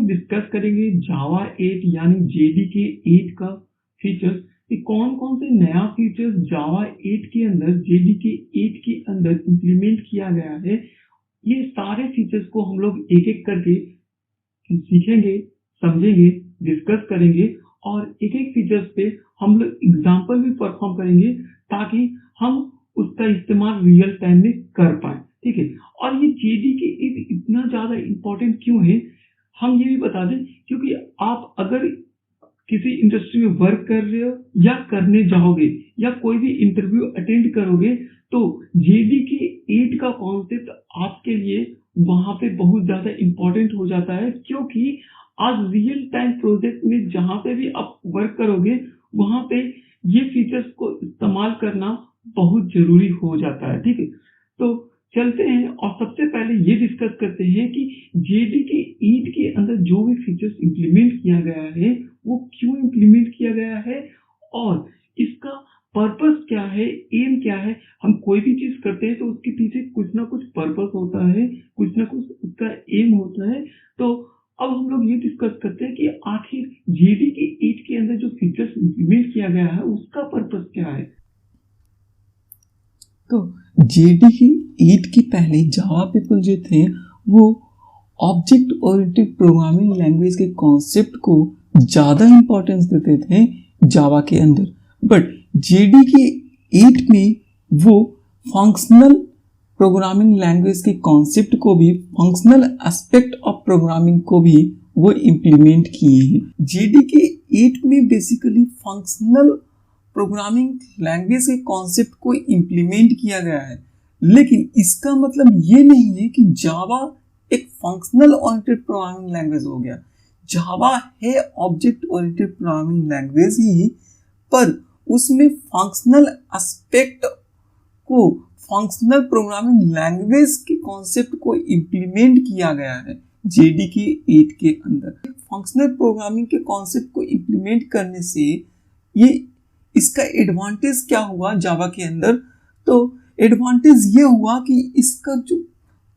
Discuss करेंगे जावा 8 यानी JDK 8 का फीचर्स कि कौन-कौन से नया फीचर्स जावा 8 के अंदर जेडीके 8 के अंदर इम्प्लीमेंट किया गया है। ये सारे फीचर्स को हम लोग एक-एक करके सीखेंगे, समझेंगे, डिस्कस करेंगे और एक-एक फीचर्स पे हम लोग एग्जांपल भी परफॉर्म करेंगे ताकि हम उसका इस्तेमाल रियल टाइम में कर पाएँ, ठीक है? और ये जेडीके 8 इतना ज़्यादा इम्पोर्टेंट क्यों है? हम ये भी बता दें क्योंकि आप अगर किसी इंडस्ट्री में वर्क कर रहे हो या करने जाओगे या कोई भी इंटरव्यू अटेंड करोगे तो जेडीके 8 का कॉन्सेप्ट आपके लिए वहाँ पे बहुत ज़्यादा इम्पोर्टेंट हो जाता है क्योंकि आज रियल टाइम प्रोजेक्ट में जहाँ पे भी आप वर्क करोगे वहाँ पे ये फीचर्स को इस्तेमाल करना बहुत ज़रूरी हो जाता है, ठीक है? तो चलते हैं और सबसे पहले ये डिस्कस करते हैं कि जेडीके 8 के अंदर जो भी फीचर्स इम्प्लीमेंट किया गया है, वो क्यों इम्प्लीमेंट किया गया है और इसका पर्पस क्या है, एम क्या है? हम कोई भी चीज़ करते हैं तो उसके पीछे कुछ ना कुछ पर्पस होता है, कुछ ना कुछ उसका एम होता है। तो अब हम लोग ये डिस्कस करते हैं कि आखिर जेडीके 8 के अंदर जो फीचर्स इम्प्लीमेंट किया गया है, उसका पर्पस क्या है? तो जेडीके 8 के पहले जावा पीपल जो थे वो ऑब्जेक्ट ओरिएंटेड प्रोग्रामिंग लैंग्वेज के कॉन्सेप्ट को ज़्यादा इम्पोर्टेंस देते थे जावा के अंदर, बट जेडीके 8 में वो फंक्शनल प्रोग्रामिंग लैंग्वेज के कॉन्सेप्ट को भी, फंक्शनल एस्पेक्ट ऑफ प्रोग्रामिंग को भी वो इम्प्लीमेंट किए हैं। जेडीके 8 में बेसिकली फंक्शनल प्रोग्रामिंग लैंग्वेज के कॉन्सेप्ट को इम्प्लीमेंट किया गया है, लेकिन इसका मतलब ये नहीं है कि जावा एक फंक्शनल ओरिएंटेड प्रोग्रामिंग लैंग्वेज हो गया। जावा है ऑब्जेक्ट ओरिएंटेड प्रोग्रामिंग लैंग्वेज ही, पर उसमें फंक्शनल एस्पेक्ट को, फंक्शनल प्रोग्रामिंग लैंग्वेज के कॉन्सेप्ट को इम्प्लीमेंट किया गया है जेडीके 8 के अंदर। फंक्शनल प्रोग्रामिंग के कॉन्सेप्ट को इम्प्लीमेंट करने से ये इसका एडवांटेज क्या हुआ जावा के अंदर? तो एडवांटेज ये हुआ कि इसका जो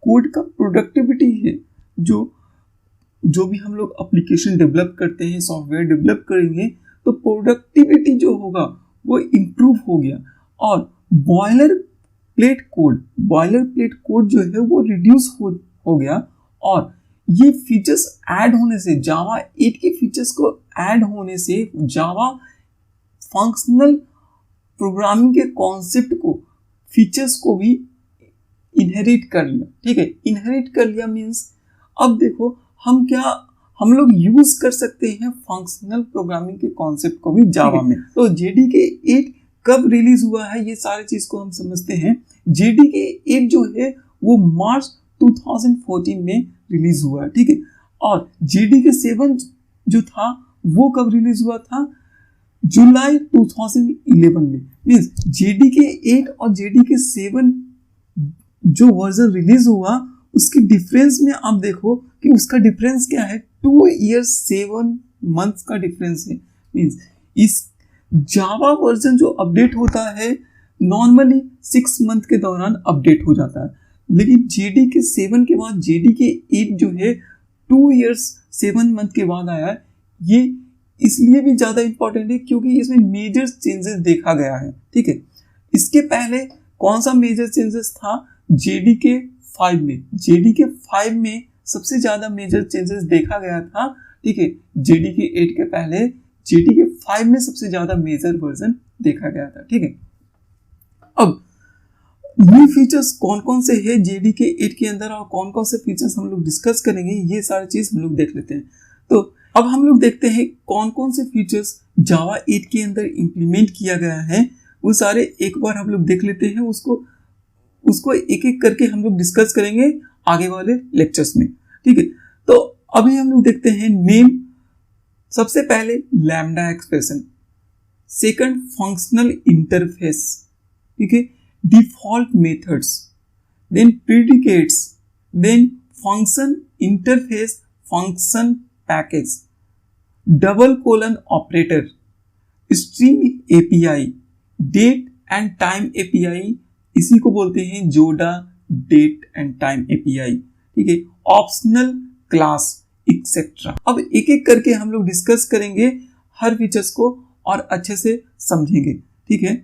कोड का प्रोडक्टिविटी है, जो भी हम लोग एप्लीकेशन डेवलप करते हैं, सॉफ्टवेयर डेवलप करेंगे, तो प्रोडक्टिविटी जो होगा वो इम्प्रूव हो गया और बॉयलर प्लेट कोड जो है वो रिड्यूस हो गया। और ये फीचर्स ऐड होने से, जावा 8 के फीचर्स को ऐड होने से जावा फंक्शनल प्रोग्रामिंग के कॉन्सेप्ट को, फीचर्स को भी इनहेरिट कर लिया, ठीक है? इनहेरिट कर लिया मीन्स अब देखो हम लोग यूज कर सकते हैं फंक्शनल प्रोग्रामिंग के कॉन्सेप्ट को भी जावा में। तो जेडीके 8 कब रिलीज हुआ है, ये सारी चीज को हम समझते हैं। जेडीके 8 जो है वो मार्च 2014 में रिलीज हुआ है, ठीक है? और जेडीके 7 जो था वो कब रिलीज हुआ था? जुलाई 2011 में। मीन्स जेडीके 8 और जेडीके 7 जो वर्जन रिलीज हुआ उसके डिफरेंस में आप देखो कि उसका डिफरेंस क्या है, 2 years 7 months का डिफरेंस है। मीन्स इस जावा वर्जन जो अपडेट होता है नॉर्मली 6 मंथ के दौरान अपडेट हो जाता है, लेकिन जेडीके 7 के बाद जेडीके 8 जो है 2 years 7 month के बाद आया है। ये इसलिए भी ज़्यादा इंपॉर्टेंट है क्योंकि इसमें मेजर चेंजेस देखा गया है, ठीक है? इसके पहले कौन सा मेजर चेंजेस था? जेडीके 5 में। जेडीके 5 में सबसे ज़्यादा मेजर चेंजेस देखा गया था, ठीक है? जेडीके 8 के पहले जेडीके 5 में सबसे ज़्यादा मेजर वर्जन देखा गया था, ठीक है? अब न्यू फीचर्स कौन कौन से हैं जेडीके 8 के अंदर और कौन कौन से फीचर्स हम लोग डिस्कस करेंगे, ये सारी चीज़ हम लोग देख लेते हैं। तो अब हम लोग देखते हैं कौन कौन से फीचर्स जावा 8 के अंदर इम्प्लीमेंट किया गया है, वो सारे एक बार हम लोग देख लेते हैं। उसको एक एक करके हम लोग डिस्कस करेंगे आगे वाले लेक्चर्स में, ठीक है? तो अभी हम लोग देखते हैं नेम। सबसे पहले lambda expression, second functional interface, ठीक है? Default methods, then predicates, then function interface, function package, double colon operator, string API, date and time API, इसी को बोलते हैं जोडा डेट एंड टाइम एपीआई, ठीक है? Optional class, etcetera. अब एक एक करके हम लोग डिस्कस करेंगे हर फीचर्स को और अच्छे से समझेंगे, ठीक है।